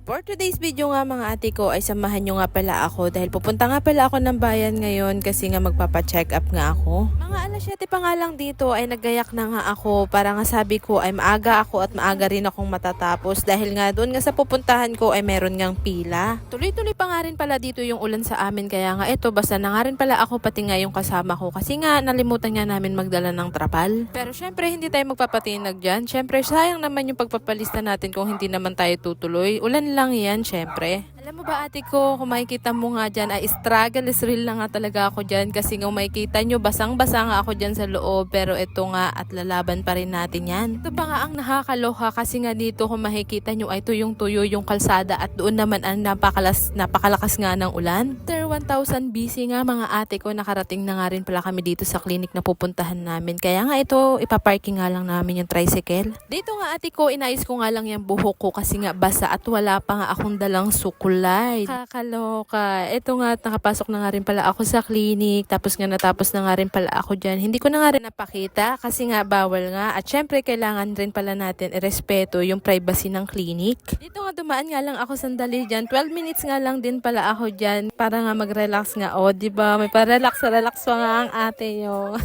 For today's video nga mga ate ko ay samahan nyo nga pala ako dahil pupunta nga pala ako ng bayan ngayon kasi nga magpapa-check up nga ako. Mga alas 7 pa nga lang dito ay naggayak na nga ako para nga sabi ko ay maaga ako at maaga rin akong matatapos dahil nga doon nga sa pupuntahan ko ay meron ngang pila. Tuloy-tuloy pa nga rin pala dito yung ulan sa amin kaya nga ito basta na nga rin pala ako pati nga yung kasama ko kasi nga nalimutan nga namin magdala ng trapal. Pero syempre hindi tayo magpapatinag dyan. Syempre sayang naman yung pagpapalista natin kung hindi naman tayo tutuloy. Ulan lang yan, syempre. Alam mo ba ate ko, kung makikita mo nga dyan, ay struggle is real na nga talaga ako dyan kasi kung makikita nyo, basang-basa nga ako dyan sa loob pero ito nga at lalaban pa rin natin yan. Ito pa nga ang nakakaloka kasi nga dito kung makikita nyo ay tuyong-tuyo yung kalsada at doon naman ang napakalakas nga ng ulan. After 1,000 BC nga mga ate ko, nakarating na nga rin pala kami dito sa clinic na pupuntahan namin. Kaya nga ito, ipaparking nga lang namin yung tricycle. Dito nga ate ko, inayos ko nga lang yung buhok ko kasi nga basa at wala pa nga akong dalang sukulay. Kakaloka. Ito nga, nakapasok na nga rin pala ako sa clinic. Tapos nga natapos na nga rin pala ako dyan. Hindi ko na nga rin napakita kasi nga bawal nga. At syempre, kailangan rin pala natin irespeto yung privacy ng clinic. Dito nga dumaan nga lang ako sandali dyan. 12 minutes nga lang din pala ako dyan para nga mag-relax nga. O, diba? May pa-relax-relax pa nga ang ate nyo.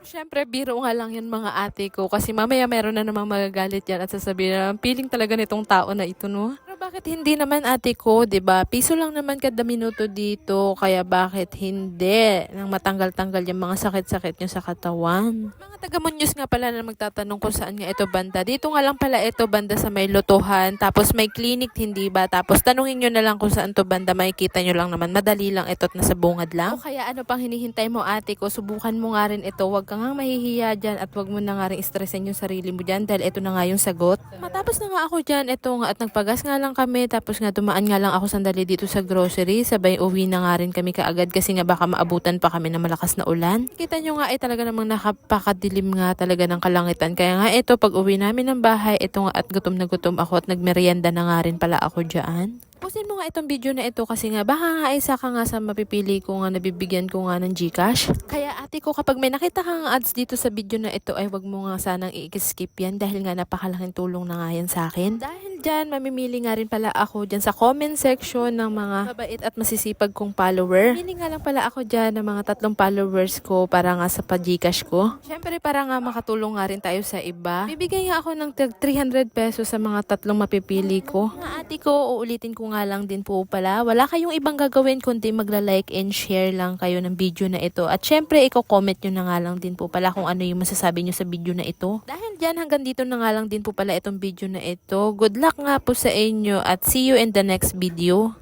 Siyempre, biro nga lang yan mga ate ko kasi mamaya meron na namang magagalit yan at sasabihin na feeling talaga nitong tao na ito, no? Pero bakit hindi naman ate ko, 'di ba? Piso lang naman kada minuto dito, kaya bakit hindi nang matanggal-tanggal yung mga sakit-sakit nyo sa katawan? Mga taga-Muñoz nga pala na magtatanong kung saan nga ito banda. Dito nga lang pala ito banda sa may Lutuhan, tapos may clinic, hindi ba? Tapos tanungin nyo na lang kung saan to banda, makikita nyo lang naman. Madali lang ito at nasa bungad lang. O kaya ano pang hinihintay mo ate ko, subukan mo nga rin ito. Huwag ka nga mahihiya dyan at huwag mo na nga rin stressin yung sarili mo dyan dahil ito na nga yung sagot. Matapos na nga ako dyan, ito nga at nagpagas nga lang kami, tapos nga dumaan nga lang ako sandali dito sa grocery, sabay uwi na nga rin kami kaagad kasi nga baka maabutan pa kami ng malakas na ulan. Kita nyo nga ay talaga namang nakapakadilim nga talaga ng kalangitan, kaya nga ito pag uwi namin ng bahay, ito nga at gutom na gutom ako at nagmerienda na nga rin pala ako dyan. Pusin mo nga itong video na ito kasi nga baka nga isa ka nga sa mapipili ko nga nabibigyan ko nga ng GCash. Kaya ate ko kapag may nakita kang ads dito sa video na ito ay wag mo nga sanang i-skip yan dahil nga napakalaking tulong na nga yan sa akin. Dahil dyan mamimili nga rin pala ako dyan sa comment section ng mga mabait at masisipag kong follower. Mamili nga lang pala ako dyan ng mga 3 followers ko para nga sa pa-GCash ko. Syempre para nga makatulong nga rin tayo sa iba. Bibigay nga ako ng 300 pesos sa mga 3 mapipili ko. Mga ate ko, uulitin ko nga lang din po pala. Wala kayong ibang gagawin kundi magla-like and share lang kayo ng video na ito. At syempre, i-comment nyo na nga lang din po pala kung ano yung masasabi nyo sa video na ito. Dahil dyan, hanggang dito na nga lang din po pala itong video na ito. Good luck nga po sa inyo at see you in the next video.